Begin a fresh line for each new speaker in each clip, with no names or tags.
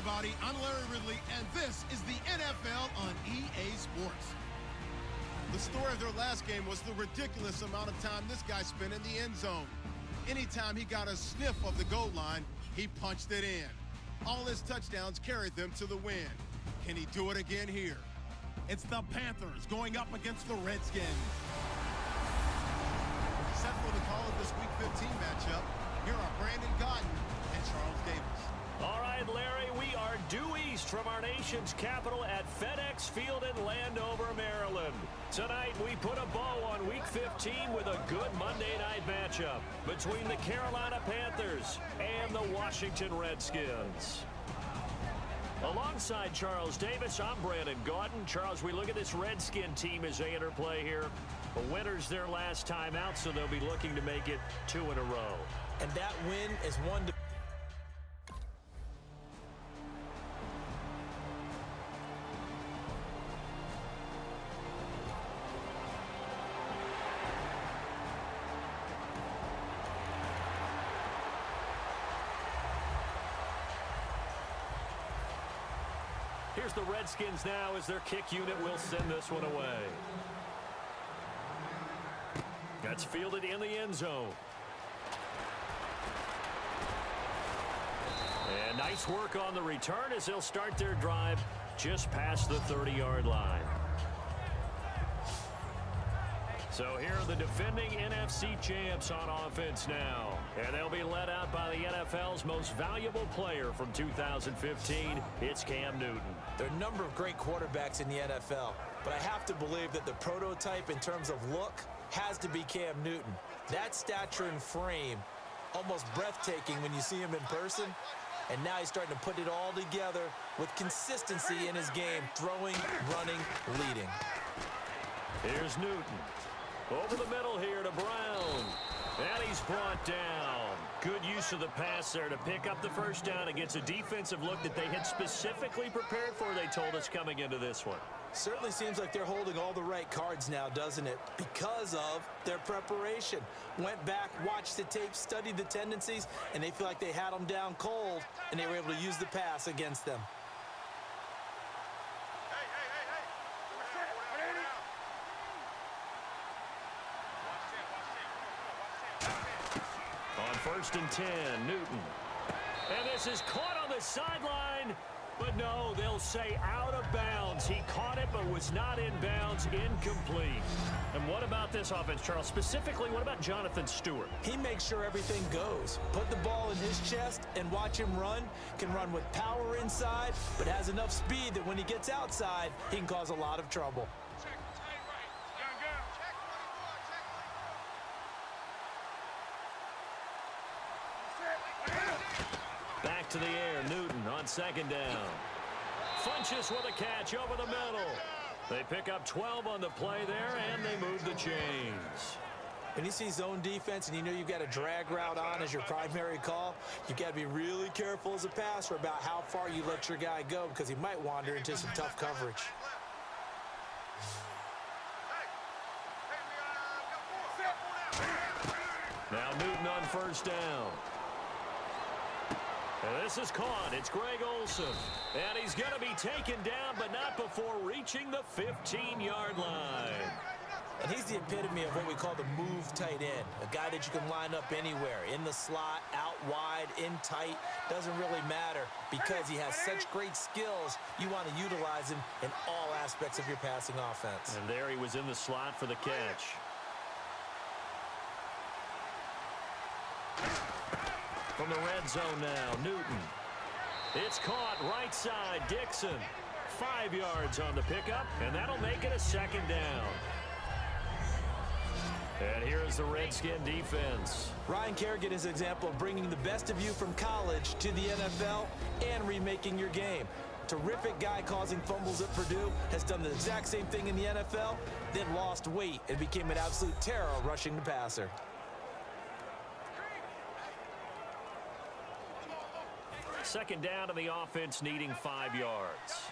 everybody. I'm Larry Ridley, and this is the NFL on EA Sports. The story of their last game was the ridiculous amount of time this guy spent in the end zone. Anytime he got a sniff of the goal line, he punched it in. All his touchdowns carried them to the win. Can he do it again here? It's the Panthers going up against the Redskins. Set for the call of this Week 15 matchup, here are Brandon Gaudin and Charles Davis.
All right, Larry, we are due east from our nation's capital at FedEx Field in Landover, Maryland. Tonight, we put a bow on Week 15 with a good Monday night matchup between the Carolina Panthers and the Washington Redskins. Alongside Charles Davis, I'm Brandon Gaudin. Charles, we look at this Redskin team as they interplay here. The winners their last time out, so they'll be looking to make it 2 in a row.
And that win is one to...
Here's the Redskins now as their kick unit will send this one away. That's fielded in the end zone. And nice work on the return as they'll start their drive just past the 30-yard line. So here are the defending NFC champs on offense now. And they'll be led out by the NFL's most valuable player from 2015. It's Cam Newton.
There are a number of great quarterbacks in the NFL, but I have to believe that the prototype in terms of look has to be Cam Newton. That stature and frame, almost breathtaking when you see him in person. And now he's starting to put it all together with consistency in his game, throwing, running, leading.
Here's Newton. Over the middle here to Brown. And he's brought down. Good use of the pass there to pick up the first down against a defensive look that they had specifically prepared for, they told us, coming into this one.
Certainly seems like they're holding all the right cards now, doesn't it? Because of their preparation. Went back, watched the tape, studied the tendencies, and they feel like they had them down cold, and they were able to use the pass against them.
On 1st and 10, Newton. And this is caught on the sideline. But no, they'll say out of bounds. He caught it but was not in bounds, incomplete. And what about this offense, Charles? Specifically, what about Jonathan Stewart?
He makes sure everything goes. Put the ball in his chest and watch him run. Can run with power inside, but has enough speed that when he gets outside, he can cause a lot of trouble.
Back to the air, Newton on 2nd down. Funchess with a catch over the middle. They pick up 12 on the play there, and they move the chains.
When you see zone defense and you know you've got a drag route on as your primary call, you've got to be really careful as a passer about how far you let your guy go because he might wander into some tough coverage.
Now Newton on 1st down. And this is caught. It's Greg Olsen. And he's going to be taken down, but not before reaching the 15-yard line.
And he's the epitome of what we call the move tight end. A guy that you can line up anywhere. In the slot, out wide, in tight. Doesn't really matter because he has such great skills. You want to utilize him in all aspects of your passing offense.
And there he was in the slot for the catch. From the red zone now, Newton. It's caught right side, Dixon. 5 yards on the pickup, and that'll make it a 2nd down. And here's the Redskin defense.
Ryan Kerrigan is an example of bringing the best of you from college to the NFL and remaking your game. Terrific guy causing fumbles at Purdue, has done the exact same thing in the NFL, then lost weight and became an absolute terror rushing the passer.
Second down to the offense needing 5 yards.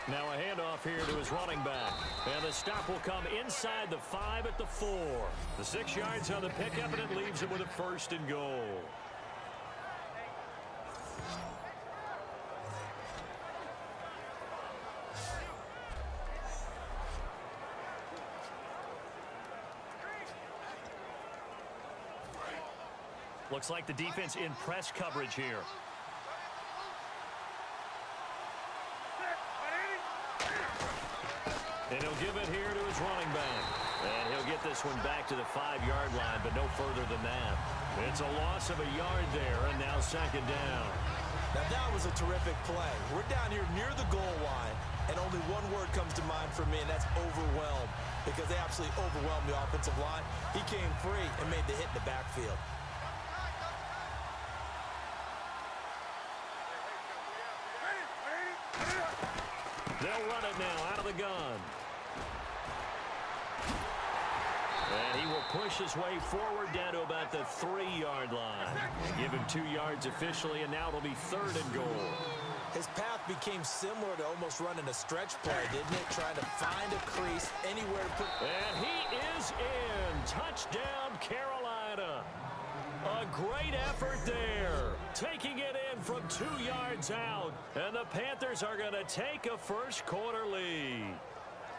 Now a handoff off here to his running back. And the stop will come inside the 5 at the 4. The 6 yards on the pickup, and it leaves him with a 1st and goal. Looks like the defense in press coverage here. And he'll give it here to his running back. And he'll get this one back to the 5-yard line, but no further than that. It's a loss of a yard there, and now 2nd down.
Now that was a terrific play. We're down here near the goal line, and only one word comes to mind for me, and that's overwhelmed, because they absolutely overwhelmed the offensive line. He came free and made the hit in the backfield.
They'll run it now out of the gun. And he will push his way forward down to about the 3-yard line. Give him 2 yards officially, and now it'll be 3rd and goal.
His path became similar to almost running a stretch play, didn't it? Trying to find a crease anywhere to put...
And he is in. Touchdown, Carolina. A great effort there. Taking it in from 2 yards out. And the Panthers are going to take a first-quarter lead.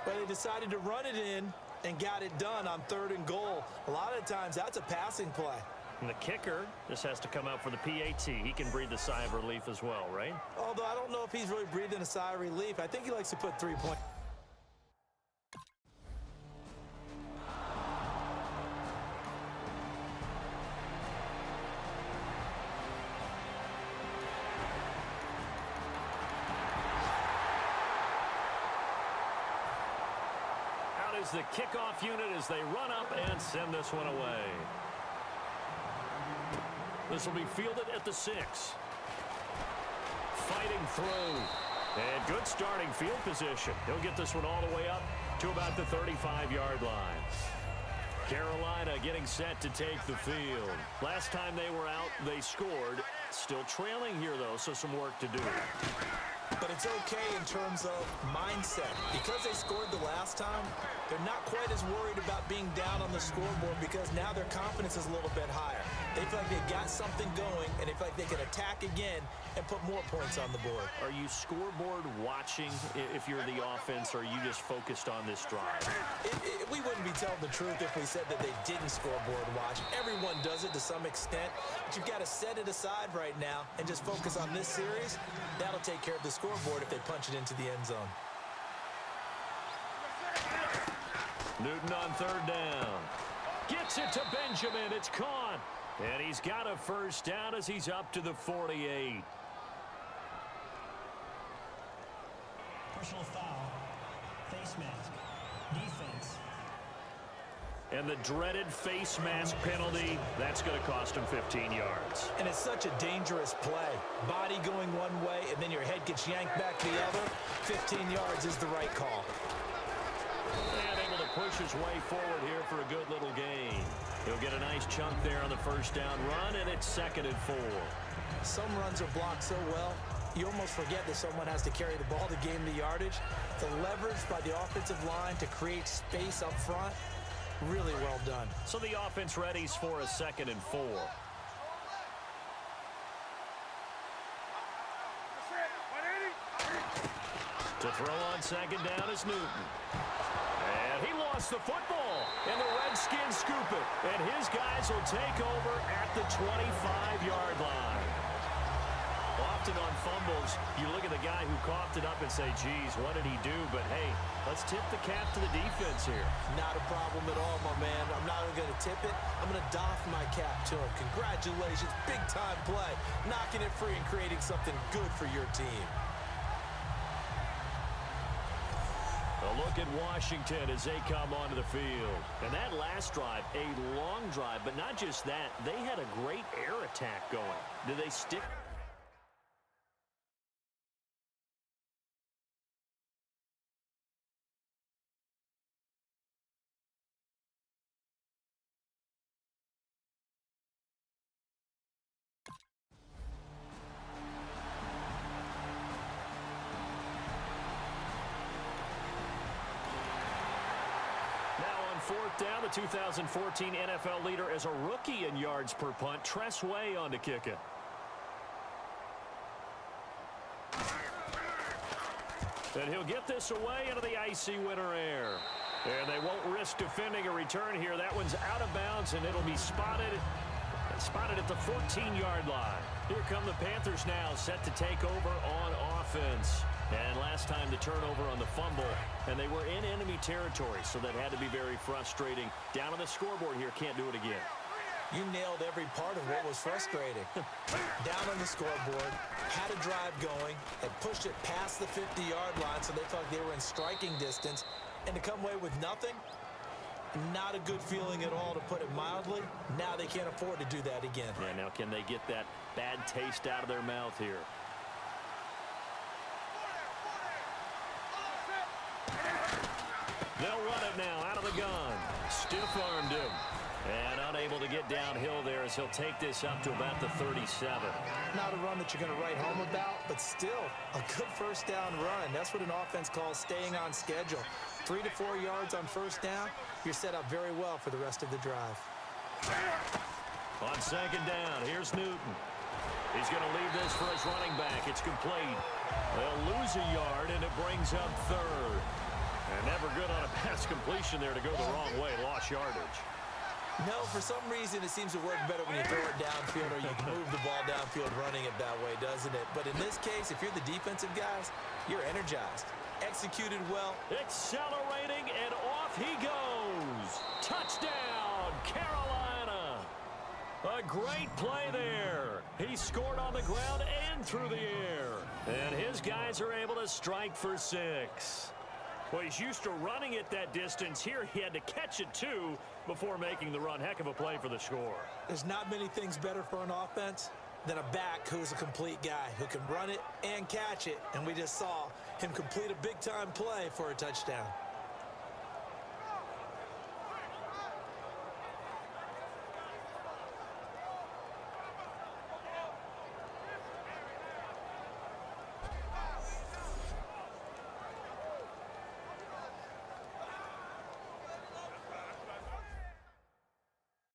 But they decided to run it in and got it done on 3rd and goal. A lot of times, that's a passing play.
And the kicker just has to come out for the PAT. He can breathe a sigh of relief as well, right?
Although I don't know if he's really breathing a sigh of relief. I think he likes to put 3 points.
The kickoff unit as they run up and send this one away. This will be fielded at the 6. Fighting through. And good starting field position. He'll get this one all the way up to about the 35-yard line. Carolina getting set to take the field. Last time they were out, they scored. Still trailing here, though, so some work to do.
But it's okay in terms of mindset. Because they scored the last time, they're not quite as worried about being down on the scoreboard because now their confidence is a little bit higher. They feel like they got something going, and they feel like they can attack again and put more points on the board.
Are you scoreboard watching if you're the offense, or are you just focused on this drive?
We wouldn't be telling the truth if we said that they didn't scoreboard watch. Everyone does it to some extent, but you've got to set it aside right now and just focus on this series. That'll take care of the scoreboard if they punch it into the end zone.
Newton on 3rd down. Gets it to Benjamin. It's caught. And he's got a 1st down as he's up to the 48.
Personal foul. Face mask. Defense.
And the dreaded face mask penalty, that's going to cost him 15 yards.
And it's such a dangerous play. Body going one way, and then your head gets yanked back the other. 15 yards is the right call.
And able to push his way forward here for a good little gain. He'll get a nice chunk there on the 1st down run, and it's 2nd and 4.
Some runs are blocked so well, you almost forget that someone has to carry the ball to gain the yardage. The leverage by the offensive line to create space up front, really well done.
So the offense readies for a 2nd and 4. To throw on 2nd down is Newton. And he lost the football. And the Redskins scoop it. And his guys will take over at the 25-yard line. Often on fumbles, you look at the guy who coughed it up and say, geez, what did he do? But, hey, let's tip the cap to the defense here.
Not a problem at all, my man. I'm not even going to tip it. I'm going to doff my cap to him. Congratulations. Big-time play. Knocking it free and creating something good for your team.
A look at Washington as they come onto the field. And that last drive, a long drive, but not just that. They had a great air attack going. Did they stick? fourth down. The 2014 NFL leader as a rookie in yards per punt. Tress Way on to kick it. And he'll get this away into the icy winter air. And they won't risk defending a return here. That one's out of bounds, and it'll be spotted at the 14-yard line. Here come the Panthers now, set to take over on offense. And last time the turnover on the fumble, and they were in enemy territory, so that had to be very frustrating. Down on the scoreboard here, can't do it again.
You nailed every part of what was frustrating. Down on the scoreboard, had a drive going, and pushed it past the 50-yard line so they thought they were in striking distance. And to come away with nothing, not a good feeling at all, to put it mildly. Now they can't afford to do that again.
Yeah, now can they get that bad taste out of their mouth here? They'll run it now out of the gun. Stiff-armed him. And unable to get downhill there as he'll take this up to about the 37.
Not a run that you're going to write home about, but still a good first down run. That's what an offense calls staying on schedule. 3 to 4 yards on first down, you're set up very well for the rest of the drive.
On second down, here's Newton. He's going to leave this for his running back. It's complete. They'll lose a yard, and it brings up third. And never good on a pass completion there to go the wrong way. Lost yardage.
No, for some reason it seems to work better when you throw it downfield, or you can move the ball downfield running it that way, doesn't it? But in this case, if you're the defensive guys, you're energized. Executed well.
Accelerating, and off he goes. Touchdown, Carolina. A great play there. He scored on the ground and through the air. And his guys are able to strike for 6. Well, he's used to running it that distance. Here he had to catch it, too, before making the run. Heck of a play for the score.
There's not many things better for an offense than a back who's a complete guy, who can run it and catch it. And we just saw him complete a big-time play for a touchdown.